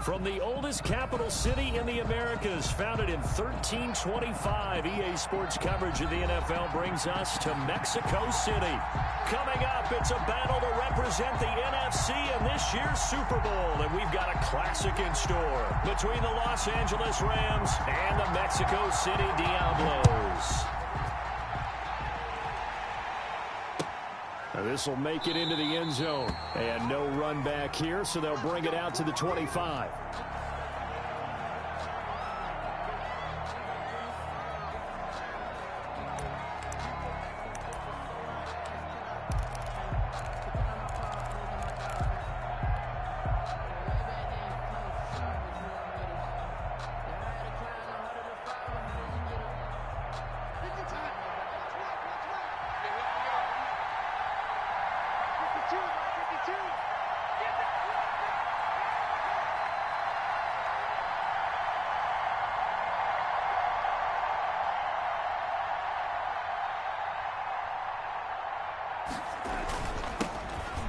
From the oldest capital city in the Americas, founded in 1325, EA Sports coverage of the NFL brings us to Mexico City. Coming up, it's a battle to represent the NFC in this year's Super Bowl, and we've got a classic in store between the Los Angeles Rams and the Mexico City Diablos. This will make it into the end zone. And no run back here, so they'll bring it out to the 25.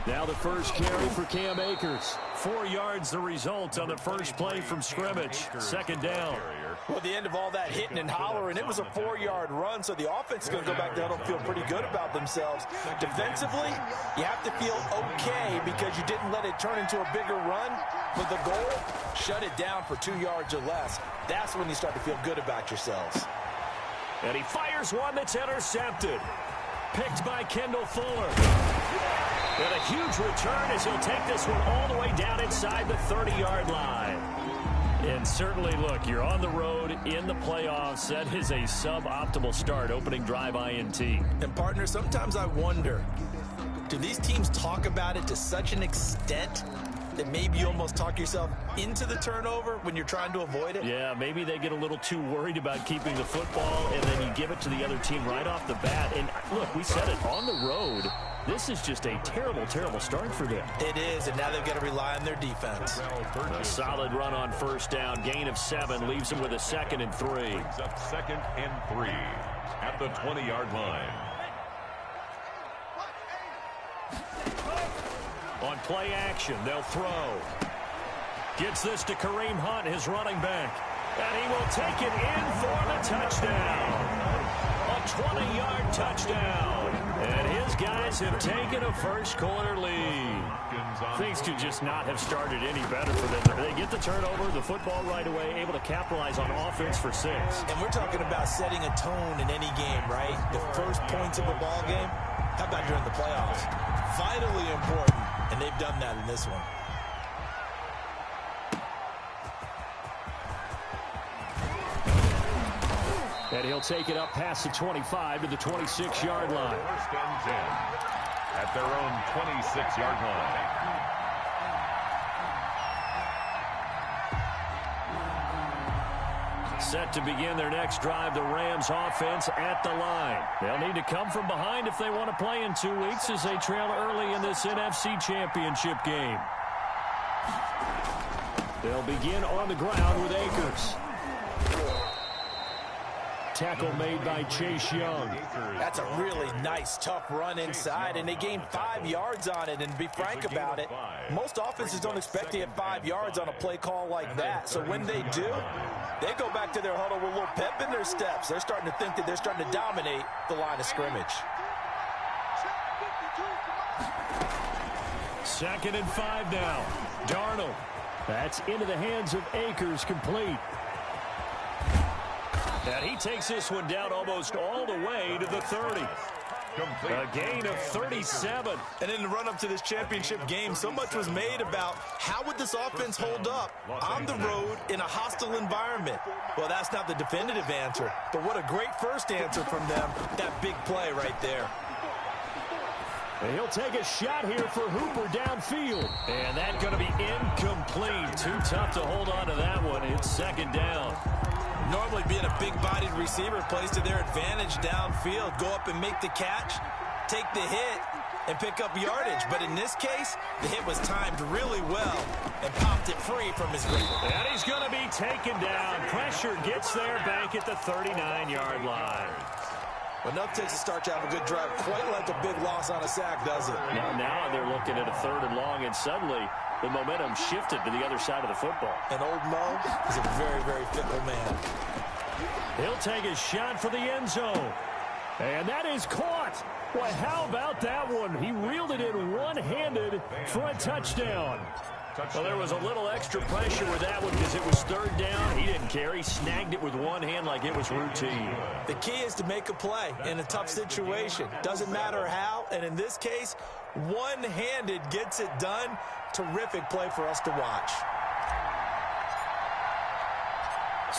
Now the first carry for Cam Akers. 4 yards the result on the first play from scrimmage. Second down. Well, at the end of all that hitting and hollering, it was a 4-yard run, so the offense is going to go back there and feel pretty good about themselves. Defensively, you have to feel okay because you didn't let it turn into a bigger run. But the goal, shut it down for 2 yards or less. That's when you start to feel good about yourselves. And he fires one that's intercepted. Picked by Kendall Fuller. And a huge return as he'll take this one all the way down inside the 30-yard line. And certainly, look, you're on the road in the playoffs. That is a suboptimal start, opening drive INT. And, partner, sometimes I wonder, do these teams talk about it to such an extent that maybe you almost talk yourself into the turnover when you're trying to avoid it? Yeah, maybe they get a little too worried about keeping the football, and then you give it to the other team right off the bat. And, look, we said it, on the road, this is just a terrible, terrible start for them. It is, and now they've got to rely on their defense. A solid run on first down. Gain of 7 leaves them with a 2nd and 3. Brings up 2nd and 3 at the 20-yard line. On play action, they'll throw. Gets this to Kareem Hunt, his running back. And he will take it in for the touchdown. A 20-yard touchdown. And his guys have taken a first-quarter lead. Things could just not have started any better for them. They get the turnover, the football right away, able to capitalize on offense for 6. And we're talking about setting a tone in any game, right? The first points of a ball game. How about during the playoffs? Vitally important, and they've done that in this one. And he'll take it up past the 25 to the 26-yard line. 1st and 10 at their own 26-yard line. Set to begin their next drive, the Rams offense at the line. They'll need to come from behind if they want to play in 2 weeks as they trail early in this NFC Championship game. They'll begin on the ground with Akers. Tackle made by Chase Young. That's a really nice, tough run inside, and they gained 5 yards on it. And to be frank about it, most offenses don't expect to get 5 yards on a play call like that. So when they do, they go back to their huddle with a little pep in their steps. They're starting to think that they're starting to dominate the line of scrimmage. 2nd and 5 now. Darnold. That's into the hands of Akers, complete. And he takes this one down almost all the way to the 30. A gain of 37. And in the run-up to this championship game, so much was made about how would this offense hold up on the road in a hostile environment. Well, that's not the definitive answer, but what a great first answer from them. That big play right there. And he'll take a shot here for Hooper downfield. And that's going to be incomplete. Too tough to hold on to that one. It's 2nd down. Normally being a big-bodied receiver plays to their advantage downfield. Go up and make the catch, take the hit, and pick up yardage. But in this case, the hit was timed really well and popped it free from his grip. And he's going to be taken down. Pressure gets there back at the 39-yard line. Enough takes to start to have a good drive. Quite like a big loss on a sack, does it? Now they're looking at a 3rd and long, and suddenly the momentum shifted to the other side of the football. And old Mo is a very, very fickle man. He'll take a shot for the end zone. And that is caught. Well, how about that one? He reeled it in one-handed for a touchdown. Well, there was a little extra pressure with that one because it was third down. He didn't care. He snagged it with one hand like it was routine. The key is to make a play in a tough situation. Doesn't matter how, and in this case, one-handed gets it done. Terrific play for us to watch.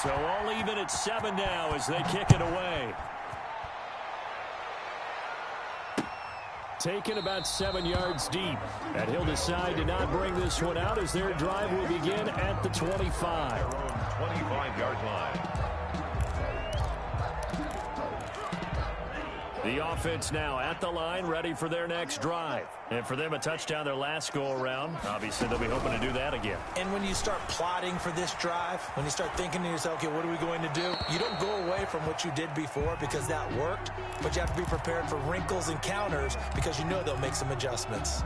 So all even at 7 now as they kick it away. Taken about 7 yards deep. And he'll decide to not bring this one out as their drive will begin at the 25. 25-yard line. The offense now at the line, ready for their next drive. And for them, a touchdown their last go-around. Obviously, they'll be hoping to do that again. And when you start plotting for this drive, when you start thinking to yourself, okay, what are we going to do? You don't go away from what you did before because that worked, but you have to be prepared for wrinkles and counters because you know they'll make some adjustments.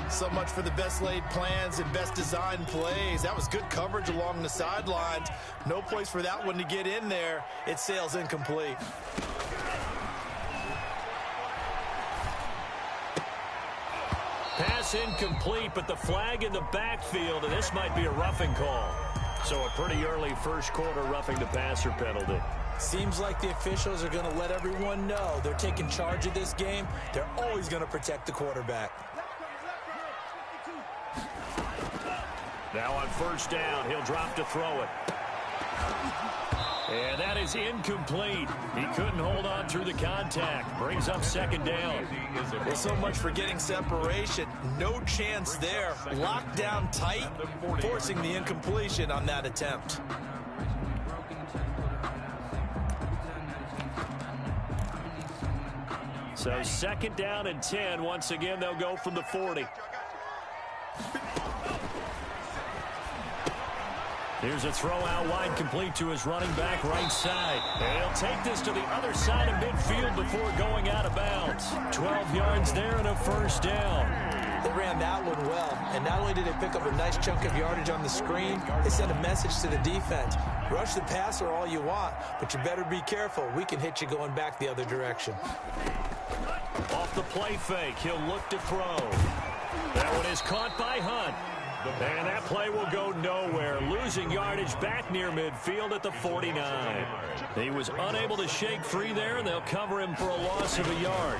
So much for the best laid plans and best designed plays. That was good coverage along the sidelines. No place for that one to get in there. It sails incomplete. Pass incomplete, but the flag in the backfield, and this might be a roughing call. So a pretty early first quarter roughing the passer penalty. Seems like the officials are going to let everyone know they're taking charge of this game. They're always going to protect the quarterback. Now on first down, he'll drop to throw it. And that is incomplete. He couldn't hold on through the contact. Brings up second down. Well, so much for getting separation. No chance there. Locked down tight, forcing the incompletion on that attempt. So second down and 10. Once again, they'll go from the 40. Here's a throw out wide, complete to his running back right side. And he'll take this to the other side of midfield before going out of bounds. 12 yards there and a first down. They ran that one well, and not only did they pick up a nice chunk of yardage on the screen, they sent a message to the defense. Rush the passer all you want, but you better be careful. We can hit you going back the other direction. Off the play fake, he'll look to throw. That one is caught by Hunt. And that play will go nowhere, losing yardage back near midfield at the 49. He was unable to shake free there, and they'll cover him for a loss of a yard.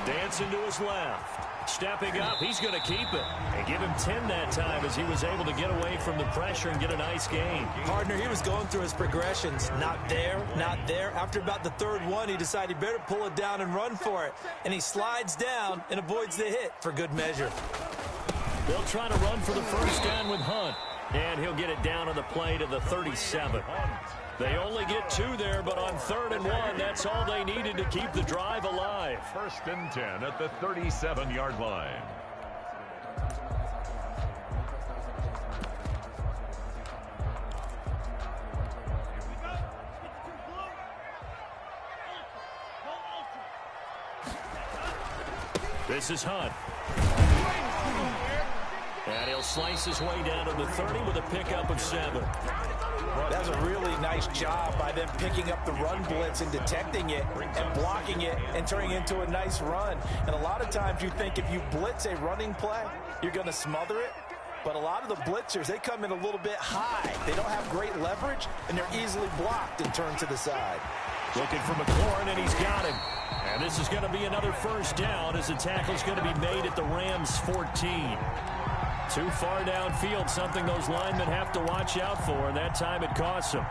Dancing to his left. Stepping up, he's going to keep it. And give him 10 that time as he was able to get away from the pressure and get a nice gain. Partner, he was going through his progressions. Not there, not there. After about the third one, he decided he better pull it down and run for it. And he slides down and avoids the hit for good measure. They'll try to run for the first down with Hunt. And he'll get it down on the play to the 37. They only get 2 there, but on 3rd and 1, that's all they needed to keep the drive alive. First and 10 at the 37-yard line. This is Hunt. And he'll slice his way down to the 30 with a pickup of 7. That was a really nice job by them picking up the run blitz and detecting it and blocking it and turning it into a nice run. And a lot of times you think if you blitz a running play, you're going to smother it. But a lot of the blitzers, they come in a little bit high. They don't have great leverage, and they're easily blocked and turned to the side. Looking for McLaurin, and he's got him. And this is going to be another first down as the tackle's going to be made at the Rams' 14. Too far downfield, something those linemen have to watch out for, and that time it costs them.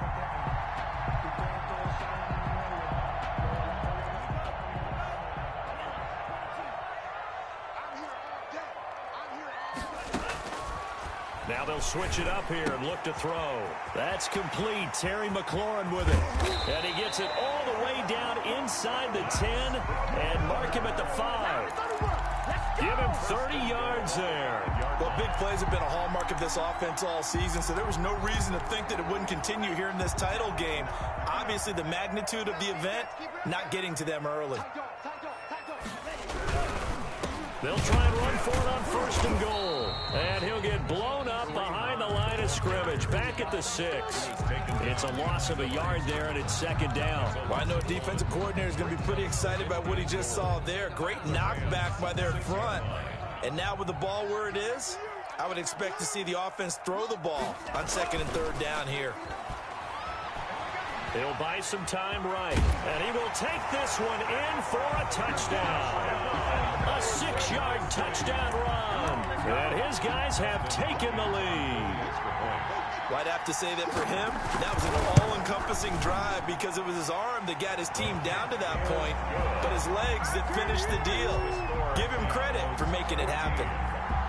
Now they'll switch it up here and look to throw. That's complete. Terry McLaurin with it. And he gets it all the way down inside the 10 and mark him at the 5. Give him 30 yards there. Well, big plays have been a hallmark of this offense all season, so there was no reason to think that it wouldn't continue here in this title game. Obviously, the magnitude of the event, not getting to them early. They'll try and run for it on 1st and goal. And he'll get blown up behind the line of scrimmage. Back at the 6. It's a loss of a yard there, and it's 2nd down. Well, I know defensive coordinator is going to be pretty excited by what he just saw there. Great knockback by their front. And now with the ball where it is, I would expect to see the offense throw the ball on 2nd and 3rd down here. He'll buy some time right, and he will take this one in for a touchdown. A 6-yard touchdown run, and his guys have taken the lead. Well, I'd have to say that for him, that was an all-encompassing drive because it was his arm that got his team down to that point, but his legs that finished the deal. Give him credit for making it happen.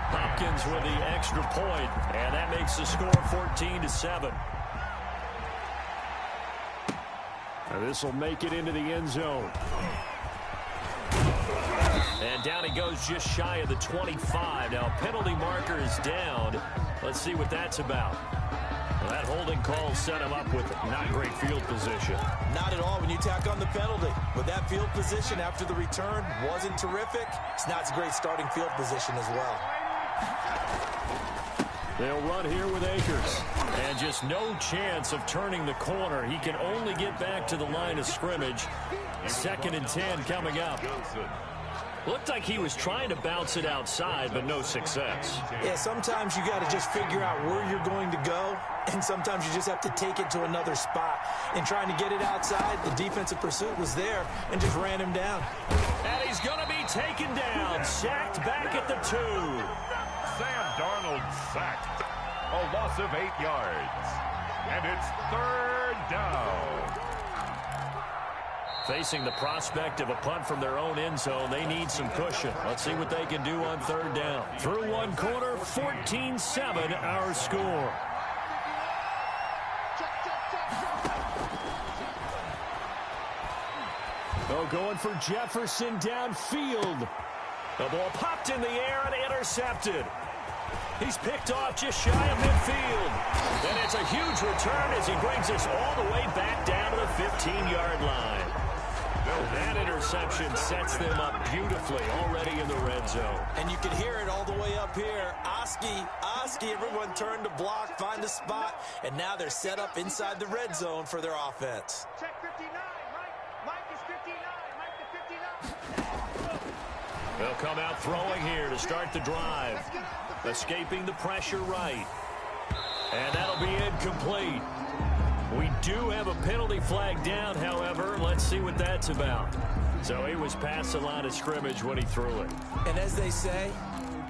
Hopkins with the extra point, and that makes the score 14-7. And this will make it into the end zone. And down he goes just shy of the 25. Now, penalty marker is down. Let's see what that's about. Well, that holding call set him up with not great field position. Not at all when you tack on the penalty. But that field position after the return wasn't terrific. It's not a great starting field position as well. They'll run here with Akers. And just no chance of turning the corner. He can only get back to the line of scrimmage. 2nd and 10 coming up. Looked like he was trying to bounce it outside, but no success. Yeah, sometimes you got to just figure out where you're going to go, and sometimes you just have to take it to another spot. And trying to get it outside, the defensive pursuit was there and just ran him down. And he's going to be taken down, sacked back at the 2. Sam Darnold sacked. A loss of 8 yards. And it's 3rd down. Facing the prospect of a punt from their own end zone, they need some cushion. Let's see what they can do on 3rd down. Through one quarter, 14-7 our score. Oh, going for Jefferson downfield. The ball popped in the air and intercepted. He's picked off just shy of midfield. And it's a huge return as he brings us all the way back down to the 15-yard line. That interception sets them up beautifully already in the red zone. And you can hear it all the way up here. Oski, everyone turned to block, find a spot, and now they're set up inside the red zone for their offense. Check 59, Mike is 59, Mike is 59. They'll come out throwing here to start the drive. Escaping the pressure right. And that'll be incomplete. We do have a penalty flag down, however. Let's see what that's about. So he was past the line of scrimmage when he threw it. And as they say,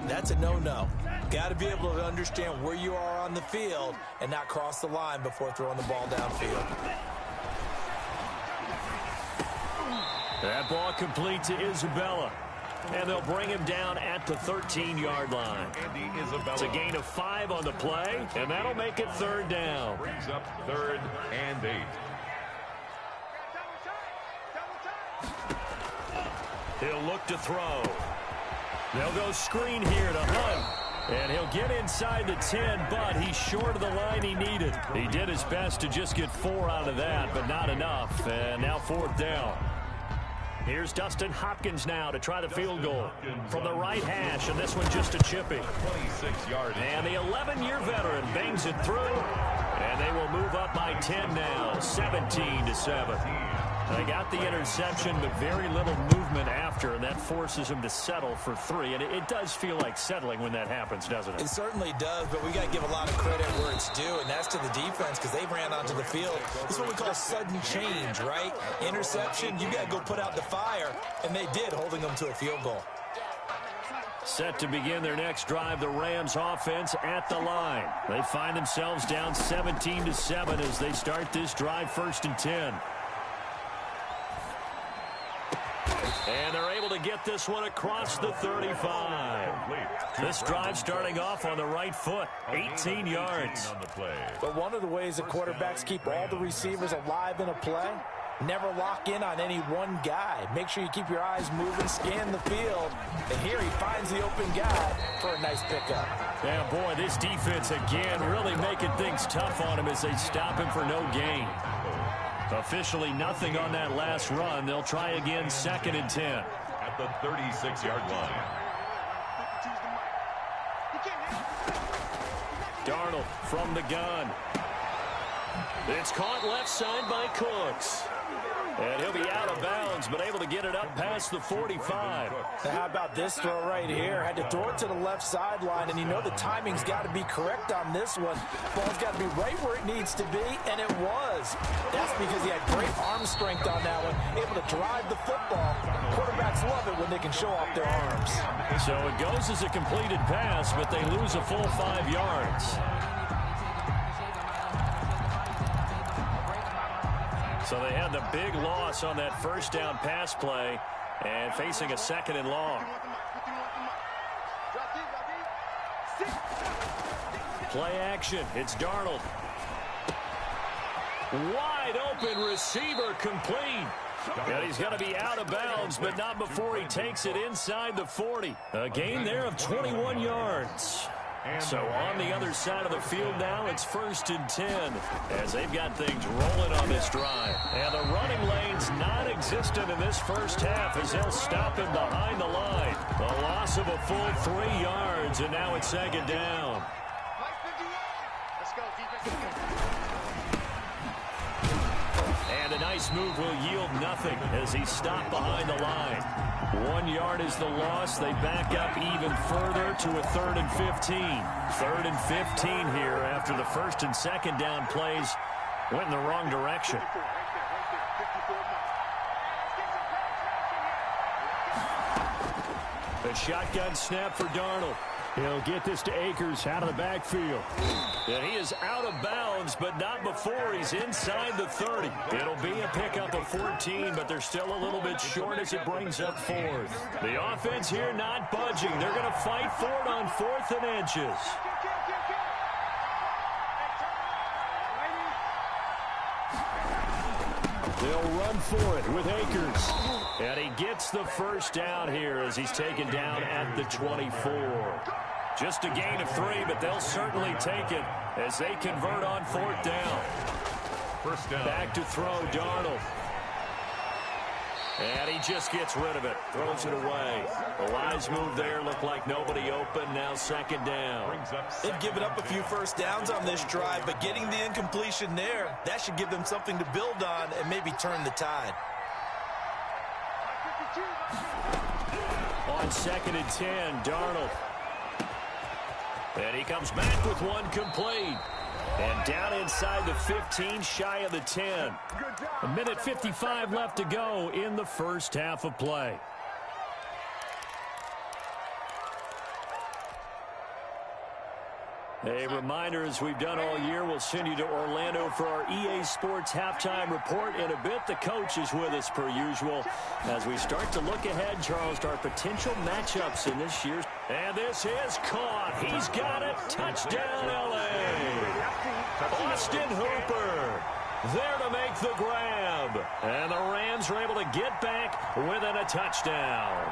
that's a no-no. Got to be able to understand where you are on the field and not cross the line before throwing the ball downfield. That ball complete to Isabella. And they'll bring him down at the 13-yard line. It's a gain of 5 on the play, and that'll make it 3rd down. Brings up 3rd and 8. He'll look to throw. They'll go screen here to Hunt. And he'll get inside the 10, but he's short of the line he needed. He did his best to just get 4 out of that, but not enough. And now 4th down. Here's Dustin Hopkins now to try the field goal from the right hash, and this one just a chippy. 26-yard. And the 11-year veteran bangs it through, and they will move up by 10 now, 17-7. They got the interception, but very little movement after, and that forces him to settle for 3. And it does feel like settling when that happens, doesn't it? It certainly does, but we got to give a lot of credit where it's due, and that's to the defense because they ran onto the field. This is what we call sudden change, right? Interception, you got to go put out the fire, and they did, holding them to a field goal. Set to begin their next drive, the Rams offense at the line. They find themselves down 17-7 as they start this drive 1st and 10. And they're able to get this one across the 35. This drive starting off on the right foot, 18 yards. But one of the ways that quarterbacks keep all the receivers alive in a play, never lock in on any one guy. Make sure you keep your eyes moving, scan the field. And here he finds the open guy for a nice pickup. Yeah, boy, this defense again really making things tough on him as they stop him for no gain. Officially nothing on that last run. They'll try again 2nd and 10. At the 36-yard line. Darnold from the gun. It's caught left side by Cooks. And he'll be out of bounds, but able to get it up past the 45. How about this throw right here? Had to throw it to the left sideline, and you know the timing's got to be correct on this one. Ball's got to be right where it needs to be, and it was. That's because he had great arm strength on that one, able to drive the football. Quarterbacks love it when they can show off their arms. So it goes as a completed pass, but they lose a full 5 yards. So they had the big loss on that first down pass play and facing a 2nd and long. Play action. It's Darnold. Wide open receiver complete. And he's going to be out of bounds, but not before he takes it inside the 40. A gain there of 21 yards. So on the other side of the field now, it's 1st and 10 as they've got things rolling on this drive. And the running lane's non-existent in this first half as they'll stop him behind the line. The loss of a full 3 yards, and now it's 2nd down. Let's go, defense. And a nice move will yield nothing as he's stopped behind the line. 1 yard is the loss. They back up even further to a 3rd and 15. 3rd and 15 here after the 1st and 2nd down plays went in the wrong direction. The shotgun snap for Darnold. He'll get this to Akers out of the backfield. And he is out of bounds, but not before he's inside the 30. It'll be a pickup of 14, but they're still a little bit short as it brings up 4th. The offense here not budging. They're going to fight for it on 4th and inches. They'll run for it with Akers. And he gets the first down here as he's taken down at the 24. Just a gain of 3, but they'll certainly take it as they convert on 4th down. First down. Back to throw, Darnold. And he just gets rid of it. Throws it away. The wise move there. Looked like nobody open. Now 2nd down. They've given up a few first downs on this drive, but getting the incompletion there, that should give them something to build on and maybe turn the tide. On 2nd and 10, Darnold. And he comes back with one complete. And down inside the 15, shy of the 10. A minute 55 left to go in the first half of play. A reminder, as we've done all year, we'll send you to Orlando for our EA Sports halftime report in a bit. The coach is with us per usual as we start to look ahead, Charles, to our potential matchups in this year's. And this is caught. He's got it. Touchdown, L.A. Austin Hooper there to make the grab. And the Rams are able to get back within a touchdown.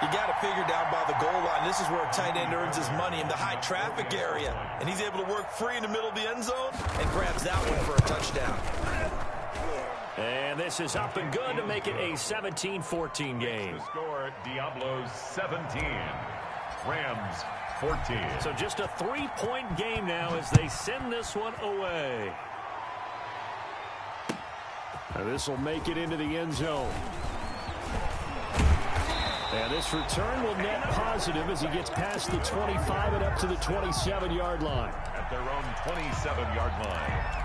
You got to figure down by the goal line. This is where a tight end earns his money in the high traffic area. And he's able to work free in the middle of the end zone and grabs that one for a touchdown. And this is up and good to make it a 17-14 game. The score, Diablos 17, Rams 14. So just a 3-point game now as they send this one away. And this will make it into the end zone. And this return will net positive as he gets past the 25 and up to the 27-yard line. At their own 27-yard line.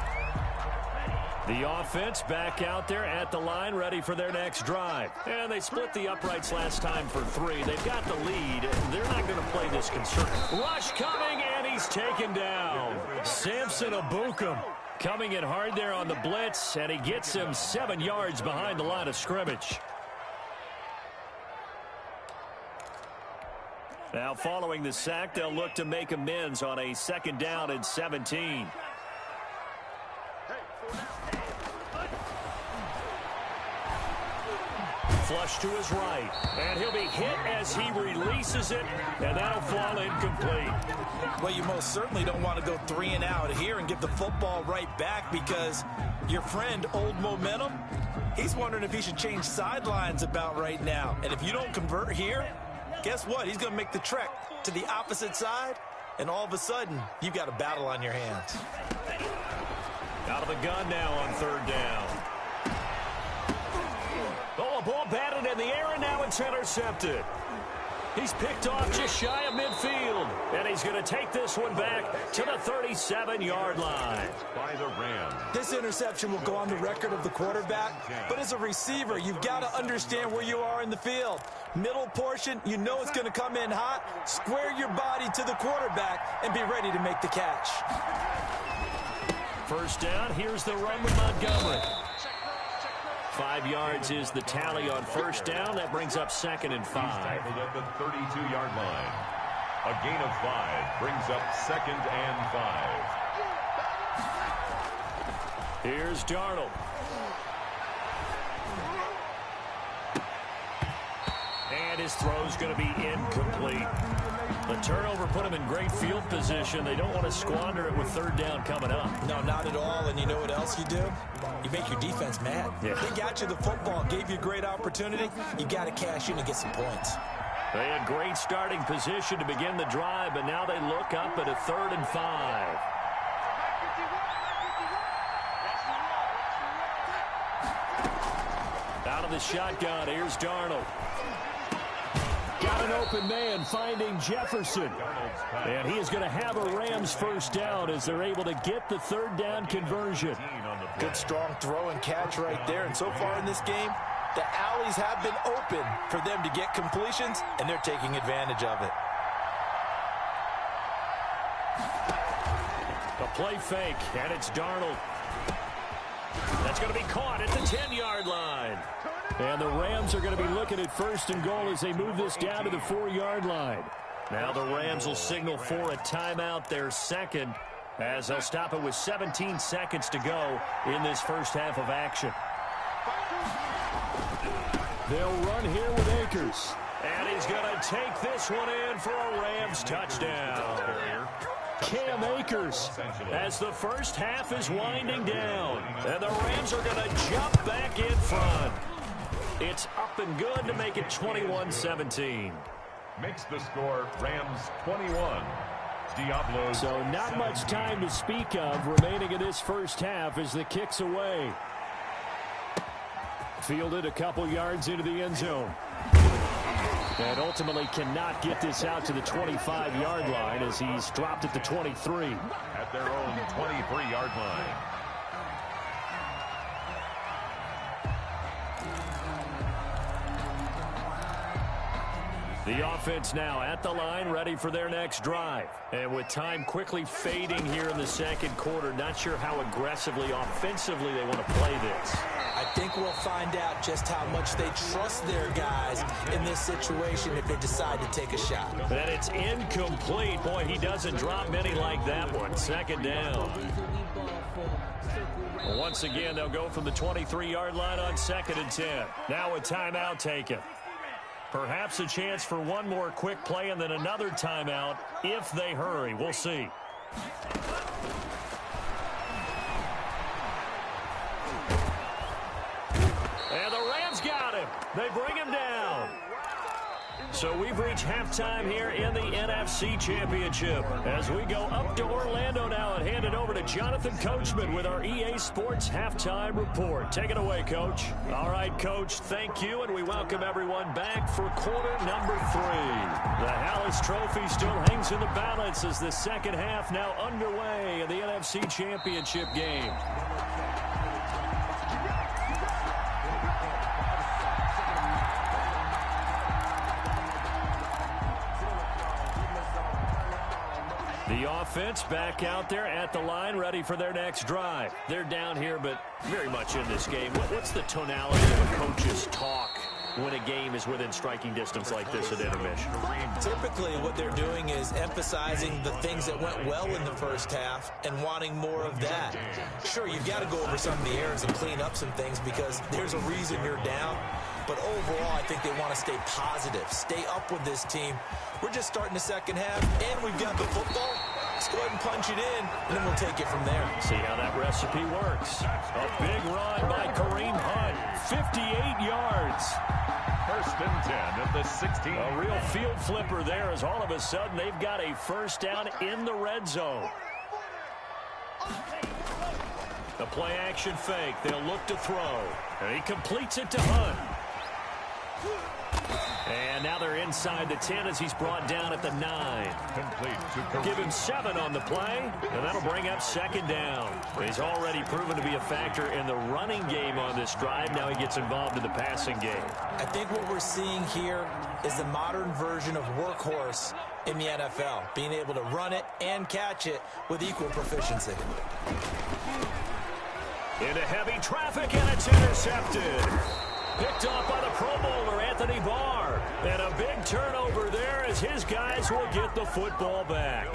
The offense back out there at the line, ready for their next drive. And they split the uprights last time for 3. They've got the lead. They're not going to play this concern. Rush coming, and he's taken down. Samson Abukum coming in hard there on the blitz, and he gets him 7 yards behind the line of scrimmage. Now following the sack, they'll look to make amends on a 2nd down and 17. Flush to his right, and he'll be hit as he releases it, and that'll fall incomplete. Well, you most certainly don't want to go 3 and out here and give the football right back because your friend, Old Momentum, he's wondering if he should change sidelines about right now. And if you don't convert here, guess what? He's going to make the trek to the opposite side and all of a sudden, you've got a battle on your hands. Out of the gun now on third down. Oh, a ball batted in the air, and now it's intercepted. He's picked off just shy of midfield, and he's going to take this one back to the 37-yard line. By the Rams. This interception will go on the record of the quarterback, but as a receiver, you've got to understand where you are in the field. Middle portion, you know it's going to come in hot. Square your body to the quarterback and be ready to make the catch. First down, here's the run with Montgomery. 5 yards is the tally on first down. That brings up 2nd and 5. Tackled at the 32-yard line. A gain of 5 brings up 2nd and 5. Here's Darnold. And his throw's going to be incomplete. The turnover put him in great field position. They don't want to squander it with third down coming up. No, not at all. And you know what else you do? You make your defense mad. Yeah. They got you the football, gave you a great opportunity. You got to cash in and get some points. They had great starting position to begin the drive, but now they look up at a 3rd and 5. Out of the shotgun, here's Darnold. Got an open man finding Jefferson. And he is going to have a Rams first down as they're able to get the third down conversion. Good strong throw and catch right there. And so far in this game, the alleys have been open for them to get completions, and they're taking advantage of it. A play fake, and it's Darnold. That's going to be caught at the 10-yard line. And the Rams are going to be looking at 1st and goal as they move this down to the 4-yard line. Now the Rams will signal for a timeout, their 2nd, as they'll stop it with 17 seconds to go in this first half of action. They'll run here with Akers. And he's going to take this one in for a Rams touchdown. Cam Akers as the first half is winding down. And the Rams are going to jump back in front. It's up and good to make it 21-17. Makes the score Rams 21. Diablo. So not much time to speak of remaining in this first half as the kick's away. Fielded a couple yards into the end zone. And ultimately cannot get this out to the 25-yard line as he's dropped at the 23. At their own 23-yard line. The offense now at the line, ready for their next drive. And with time quickly fading here in the second quarter, not sure how aggressively, offensively they want to play this. I think we'll find out just how much they trust their guys in this situation if they decide to take a shot. And it's incomplete. Boy, he doesn't drop many like that one. 2nd down. Once again, they'll go from the 23-yard line on 2nd and 10. Now a timeout taken. Perhaps a chance for one more quick play and then another timeout if they hurry. We'll see. And the Rams got him. They bring him down. So we've reached halftime here in the NFC Championship as we go up to Orlando now and hand it over to Jonathan Coachman with our EA Sports Halftime Report. Take it away, Coach. All right, Coach, thank you, and we welcome everyone back for quarter number 3. The Hallis Trophy still hangs in the balance as the second half now underway in the NFC Championship game. The offense back out there at the line, ready for their next drive. They're down here, but very much in this game. What's the tonality of a coach's talk when a game is within striking distance like this at intermission? Typically, what they're doing is emphasizing the things that went well in the first half and wanting more of that. Sure, you've got to go over some of the errors and clean up some things because there's a reason you're down. But overall, I think they want to stay positive, stay up with this team. We're just starting the second half, and we've got the football. Let's go ahead and punch it in, and then we'll take it from there. See how that recipe works. A big run by Kareem Hunt, 58 yards. 1st and 10 at the the 16. A real field flipper there, as all of a sudden they've got a first down in the red zone. The play action fake. They'll look to throw. And he completes it to Hunt. And now they're inside the 10 as he's brought down at the 9. Complete to Kareem. Give him 7 on the play, and that'll bring up second down. He's already proven to be a factor in the running game on this drive. Now he gets involved in the passing game. I think what we're seeing here is the modern version of workhorse in the NFL, being able to run it and catch it with equal proficiency. Into heavy traffic, and it's intercepted. Picked off by the Pro Bowler, Anthony Barr. And a big turnover there as his guys will get the football back.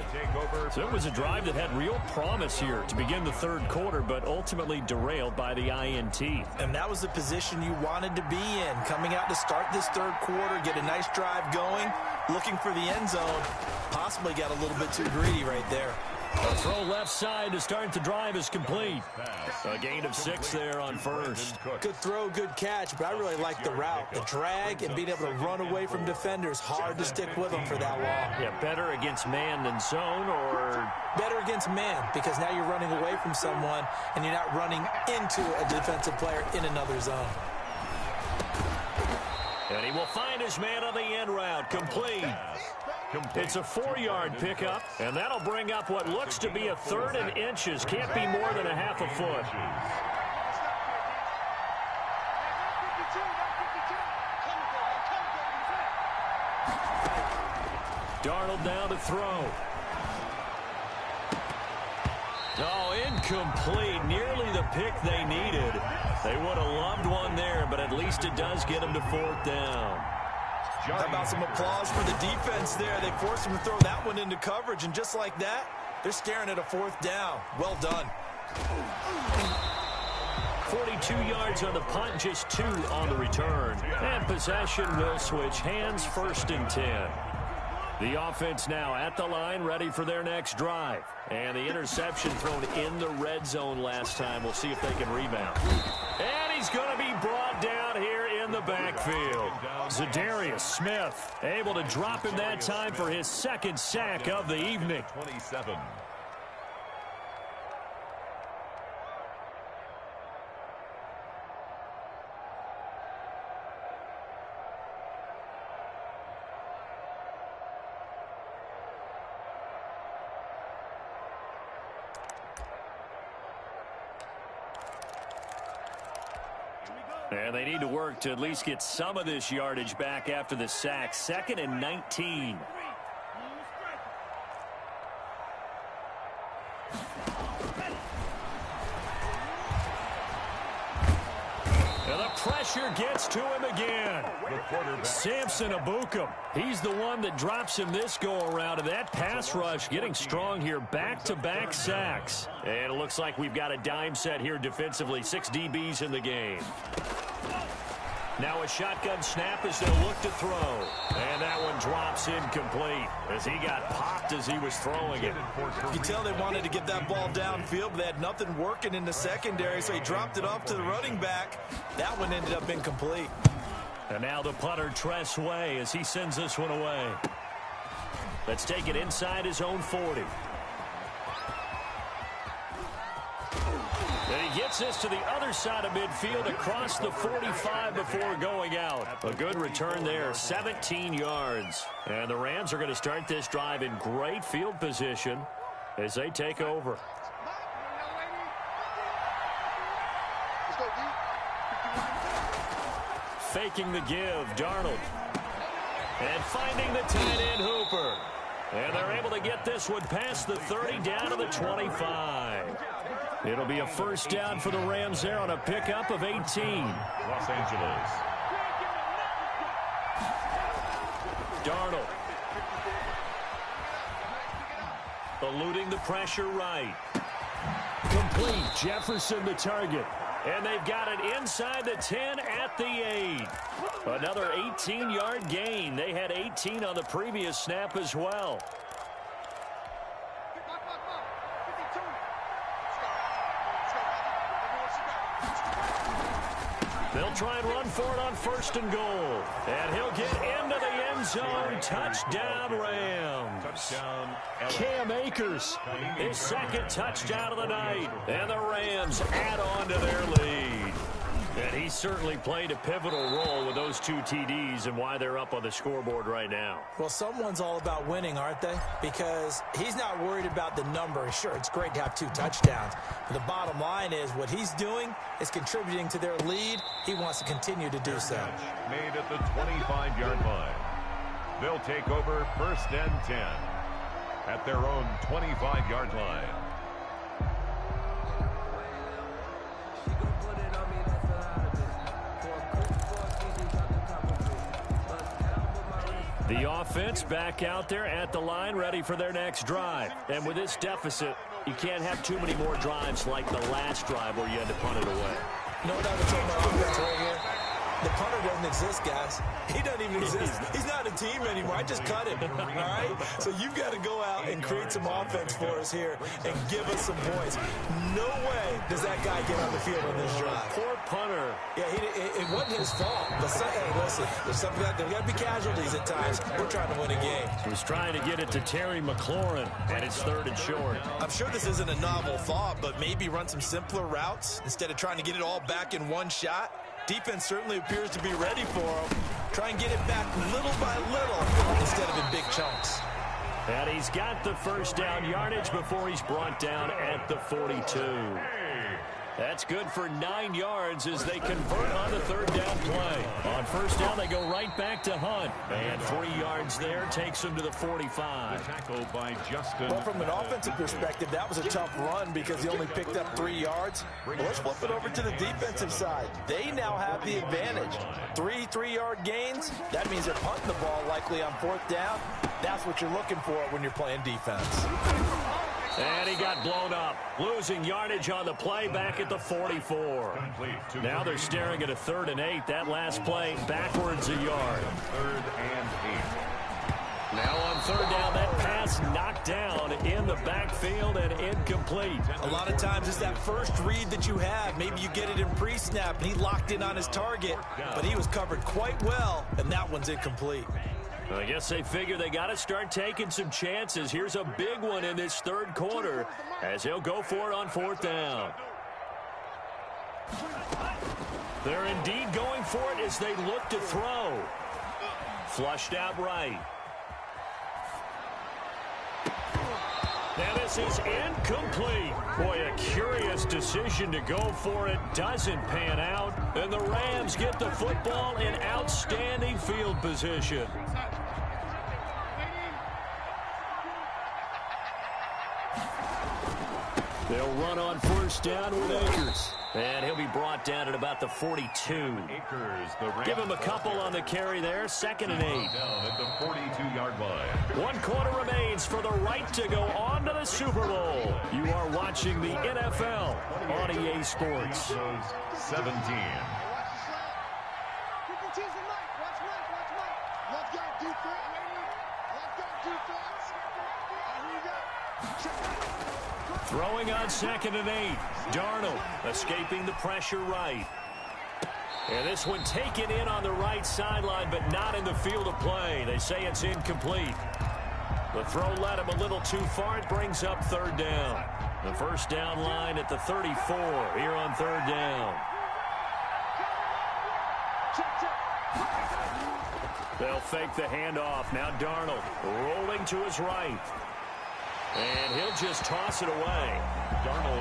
So it was a drive that had real promise here to begin the third quarter, but ultimately derailed by the INT. And that was the position you wanted to be in, coming out to start this third quarter, get a nice drive going, looking for the end zone. Possibly got a little bit too greedy right there. A throw left side to start the drive is complete. A gain of 6 there on first. Good throw, good catch, but I really like the route. The drag and being able to run away from defenders. Hard to stick with them for that long. Yeah, better against man than zone, or... Better against man, because now you're running away from someone and you're not running into a defensive player in another zone. And he will find his man on the end route. Complete. It's a 4-yard pickup, and that'll bring up what looks to be a 3rd and inches. Can't be more than a half a foot. Darnold down to throw. Oh, incomplete. Nearly the pick they needed. They would have loved one there, but at least it does get them to 4th down. How about some applause for the defense there? They forced him to throw that one into coverage, and just like that, they're staring at a 4th down. Well done. 42 yards on the punt, just 2 on the return. And possession will switch hands, 1st and 10. The offense now at the line, ready for their next drive. And the interception thrown in the red zone last time. We'll see if they can rebound. And he's going to be brought down here in the backfield. Zadarius Smith able to drop him that time for his 2nd sack of the evening. 27. And they need to work to at least get some of this yardage back after the sack. 2nd and 19. And the pressure gets to him again. Samson Abukum. He's the one that drops him this go-around. And that pass rush getting strong here. Back-to-back sacks. And it looks like we've got a dime set here defensively. 6 DBs in the game. Now a shotgun snap as they'll look to throw. And that one drops incomplete as he got popped as he was throwing it. You can tell they wanted to get that ball downfield, but they had nothing working in the secondary, so he dropped it off to the running back. That one ended up incomplete. And now the punter, Tress Way, as he sends this one away. Let's take it inside his own 40. And he gets this to the other side of midfield across the 45 before going out. A good return there, 17 yards. And the Rams are going to start this drive in great field position as they take over. Faking the give, Darnold. And finding the tight end Hooper. And they're able to get this one past the 30 down to the 25. It'll be a first down for the Rams there on a pickup of 18. Los Angeles. Darnold. Eluding the pressure right. Complete. Jefferson the target. And they've got it inside the 10 at the 8. Another 18-yard gain. They had 18 on the previous snap as well. They'll try and run for it on 1st and goal. And he'll get into end zone. Touchdown, Rams. Touchdown, Cam Akers, his second touchdown of the night. And the Rams add on to their lead. And he certainly played a pivotal role with those 2 TDs and why they're up on the scoreboard right now. Well, someone's all about winning, aren't they? Because he's not worried about the number. Sure, it's great to have 2 touchdowns. But the bottom line is what he's doing is contributing to their lead. He wants to continue to do so. made at the 25-yard line. They'll take over 1st and 10 at their own 25-yard line. The offense back out there at the line, ready for their next drive. And with this deficit, you can't have too many more drives like the last drive where you had to punt it away. No doubt it's on my offense right here. The punter doesn't exist, guys. He doesn't even exist. He's not a team anymore. I just cut him, all right? So you've got to go out and create some offense for us here and give us some points. No way does that guy get on the field on this drive. Poor punter. Yeah, it wasn't his fault. But hey, listen, there's got to be casualties at times. We're trying to win a game. He was trying to get it to Terry McLaurin, and it's 3rd and short. I'm sure this isn't a novel thought, but maybe run some simpler routes instead of trying to get it all back in one shot. Defense certainly appears to be ready for him. Try and get it back little by little instead of in big chunks. And he's got the first down yardage before he's brought down at the 42. That's good for 9 yards as they convert on the 3rd down play. On 1st down, they go right back to Hunt. And 3 yards there takes him to the 45. Tackled by Justin. Well, from an offensive perspective, that was a tough run because he only picked up 3 yards. Well, let's flip it over to the defensive side. They now have the advantage. 3 3-yard gains. That means they're punting the ball likely on 4th down. That's what you're looking for when you're playing defense. And he got blown up, losing yardage on the play back at the 44. Now they're staring at a 3rd and 8. That last play backwards a yard. 3rd and 8. Now on 3rd down, that pass knocked down in the backfield and incomplete. A lot of times it's that first read that you have. Maybe you get it in pre-snap, and he locked in on his target, but he was covered quite well, and that one's incomplete. I guess they figure they got to start taking some chances. Here's a big one in this 3rd quarter as he'll go for it on 4th down. They're indeed going for it as they look to throw. Flushed out right. Now this is incomplete. Boy, a curious decision to go for it. Doesn't pan out. And the Rams get the football in outstanding field position. They'll run on 1st down with Akers. And he'll be brought down at about the 42. Akers, Give him a couple on the carry there. 2nd and 8. Down at the 42-yard line. 1 quarter remains for the right to go on to the Super Bowl. You are watching the NFL on EA Sports. 17. Throwing on 2nd and 8. Darnold escaping the pressure right. And this one taken in on the right sideline, but not in the field of play. They say it's incomplete. The throw led him a little too far. It brings up 3rd down. The 1st down line at the 34 here on 3rd down. They'll fake the handoff. Now Darnold rolling to his right. And he'll just toss it away.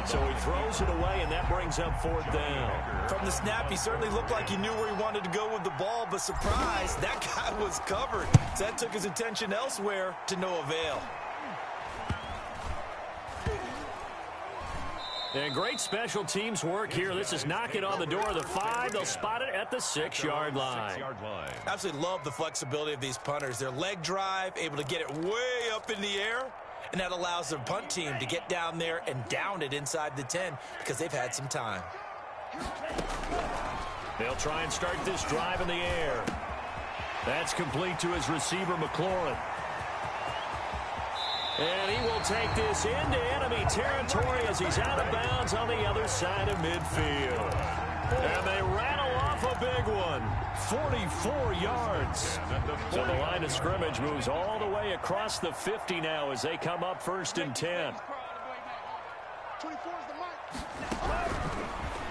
So he throws it away, and that brings up 4th down. From the snap, he certainly looked like he knew where he wanted to go with the ball, but surprise, that guy was covered. So that took his attention elsewhere to no avail. And great special teams work here. This is knocking on the door of the 5. They'll spot it at the 6-yard line. Absolutely love the flexibility of these punters. Their leg drive, able to get it way up in the air. And that allows their punt team to get down there and down it inside the 10 because they've had some time. They'll try and start this drive in the air. That's complete to his receiver, McLaurin. And he will take this into enemy territory as he's out of bounds on the other side of midfield. And they rattle off a big one. 44 yards. So the line of scrimmage moves all the way across the 50 now as they come up 1st and 10. 24 is the mic.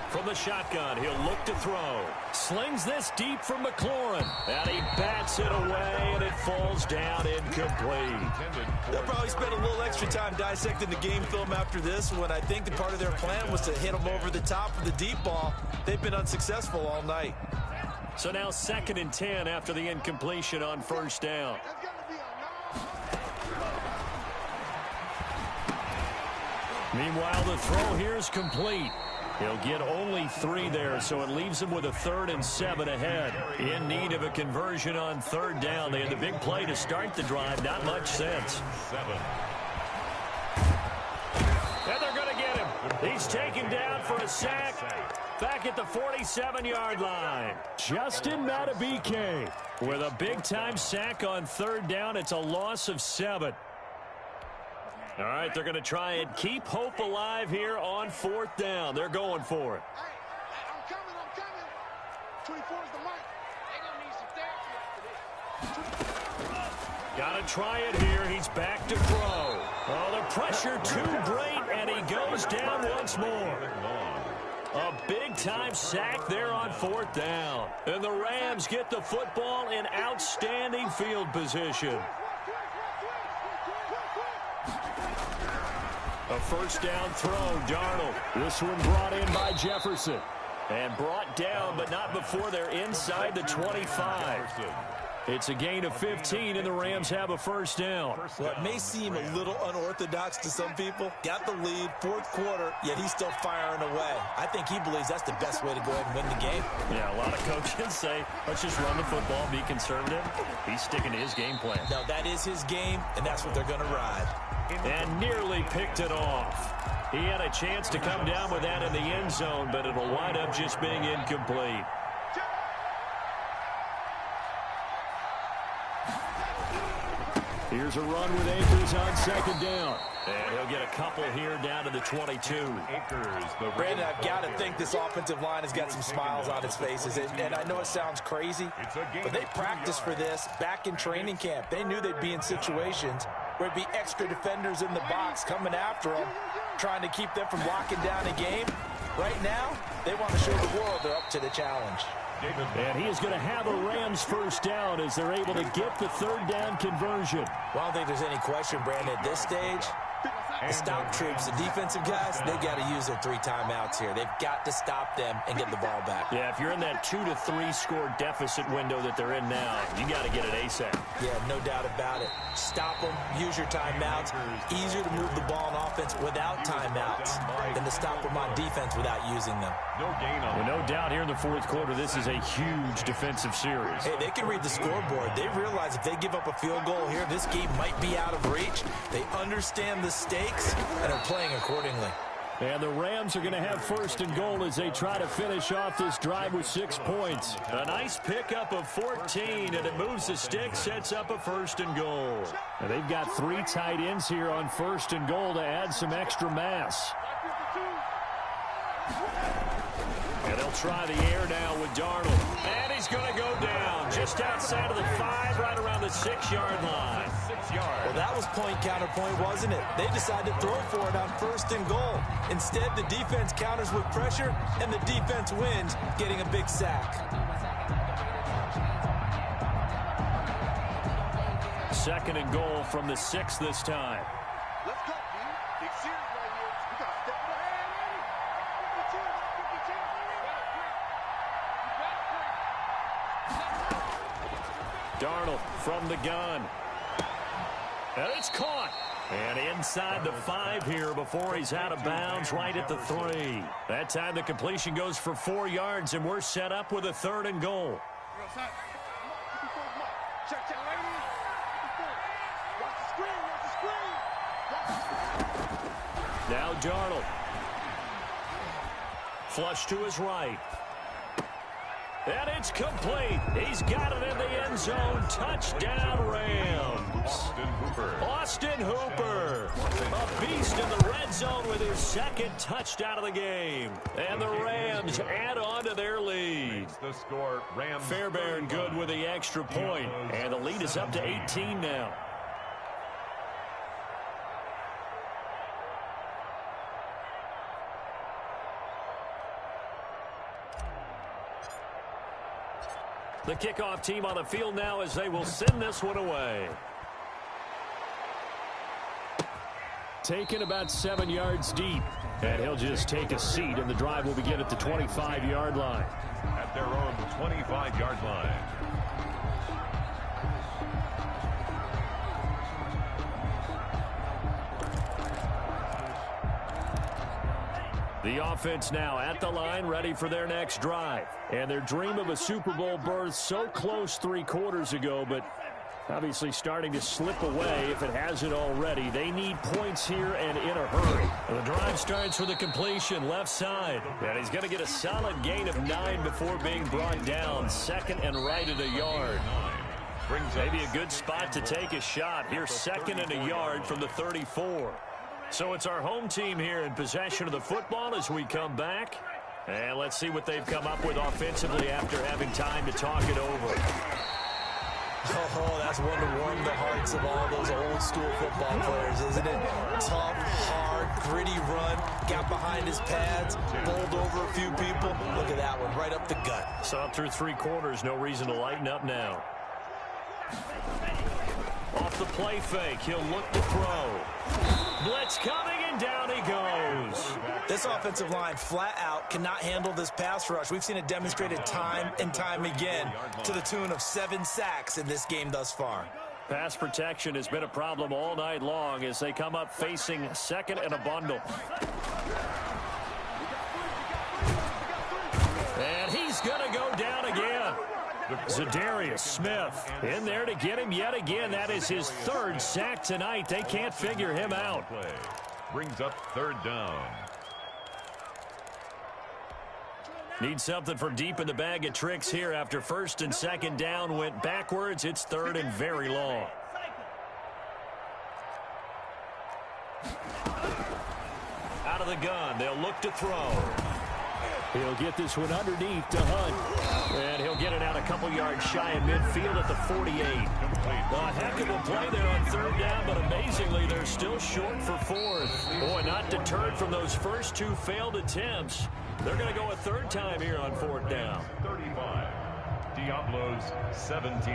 From the shotgun, he'll look to throw. Slings this deep from McLaurin. And he bats it away, and it falls down incomplete. They'll probably spend a little extra time dissecting the game film after this one. I think the part of their plan was to hit them over the top of the deep ball. They've been unsuccessful all night. So now 2nd and 10 after the incompletion on 1st down. Meanwhile, the throw here is complete. He'll get only 3 there, so it leaves him with a 3rd and 7 ahead. In need of a conversion on 3rd down. They had the big play to start the drive. Not much sense. And they're going to get him. He's taken down for a sack. Back at the 47-yard line. Justin Matabike with a big-time sack on 3rd down. It's a loss of 7. All right, they're going to try and keep hope alive here on 4th down. They're going for it. Hey, I'm coming. 24 is the mic. They're going to need some therapy after this. Got to try it here. He's back to throw. Oh, the pressure too great, and he goes down once more. A big-time sack there on 4th down. And the Rams get the football in outstanding field position. A 1st down throw, Darnold. This one brought in by Jefferson. And brought down, but not before they're inside the 25. It's a gain of 15, and the Rams have a 1st down. Well, it may seem a little unorthodox to some people. Got the lead, 4th quarter, yet he's still firing away. I think he believes that's the best way to go ahead and win the game. Yeah, a lot of coaches say, let's just run the football, be conservative. He's sticking to his game plan. No, that is his game, and that's what they're going to ride. And nearly picked it off. He had a chance to come down with that in the end zone, but it'll wind up just being incomplete. Here's a run with Akers on 2nd down. And he'll get a couple here down to the 22. Brandon, I've got to think this offensive line has got some smiles on its faces. And I know it sounds crazy, but they practiced for this back in training camp. They knew they'd be in situations where it'd be extra defenders in the box coming after them, trying to keep them from locking down a game. Right now, they want to show the world they're up to the challenge. And he is going to have a Rams 1st down as they're able to get the 3rd down conversion. Well, I don't think there's any question, Brandon, at this stage. The stop troops, the defensive guys, they got to use their 3 timeouts here. They've got to stop them and get the ball back. Yeah, if you're in that 2 to 3 score deficit window that they're in now, you got to get it ASAP. Yeah, no doubt about it. Stop them, use your timeouts. Easier to move the ball on offense without timeouts than to stop them on defense without using them. Well, no doubt here in the 4th quarter, this is a huge defensive series. Hey, they can read the scoreboard. They realize if they give up a field goal here, this game might be out of reach. They understand the stakes and are playing accordingly. And the Rams are going to have 1st and goal as they try to finish off this drive with 6 points. A nice pickup of 14, and it moves the stick, sets up a 1st and goal. And they've got 3 tight ends here on 1st and goal to add some extra mass. And they'll try the air now with Darnold. And he's going to go down just outside of the 5, right around the 6-yard line. Well, that was point counterpoint, wasn't it? They decided to throw for it on 1st and goal. Instead, the defense counters with pressure, and the defense wins, getting a big sack. 2nd and goal from the 6 this time. Let's go, man. Big series right here. We got to step it up. Darnold from the gun. And it's caught. And inside the 5 here before he's out of bounds right at the 3. That time the completion goes for 4 yards, and we're set up with a 3rd and goal. Check, ladies. Watch the screen. Now Darnold. Flush to his right. And it's complete. He's got it in the end zone. Touchdown, Rams. Austin Hooper. A beast in the red end zone with his second touchdown of the game. And the Rams add on to their lead. The score, Rams Fairbairn good with the extra point. And the lead is up to 18 now. The kickoff team on the field now as they will send this one away. Taken about 7 yards deep. And he'll just take a seat, and the drive will begin at the 25-yard line. At their own 25-yard line. The offense now at the line, ready for their next drive. And their dream of a Super Bowl berth so close 3 quarters ago, but obviously starting to slip away if it hasn't already. They need points here and in a hurry. The drive starts with a completion left side. And he's going to get a solid gain of 9 before being brought down. Second and right at a yard. Maybe a good spot to take a shot. Here's second and a yard from the 34. So it's our home team here in possession of the football as we come back. And let's see what they've come up with offensively after having time to talk it over. Oh, that's one to warm the hearts of all those old school football players, isn't it? Tough, hard, gritty run, got behind his pads, bowled over a few people. Look at that one, right up the gut. So up through 3 quarters, no reason to lighten up now. Off the play fake, he'll look to throw. Blitz coming, and down he goes. This offensive line flat out cannot handle this pass rush. We've seen it demonstrated time and time again to the tune of 7 sacks in this game thus far. Pass protection has been a problem all night long as they come up facing second and a bundle. And he's going to go down again. Zadarius Smith in there to get him yet again. That is his 3rd sack tonight. They can't figure him out. Brings up 3rd down. Need something from deep in the bag of tricks here after 1st and 2nd down went backwards. It's 3rd and very long. Out of the gun, they'll look to throw. He'll get this one underneath to Hunt. And he'll get it out a couple yards shy of midfield at the 48. A heck of a play there on 3rd down, but amazingly, they're still short for 4th. Boy, not deterred from those first 2 failed attempts. They're going to go a 3rd time here on 4th down. 35. Diablos 17.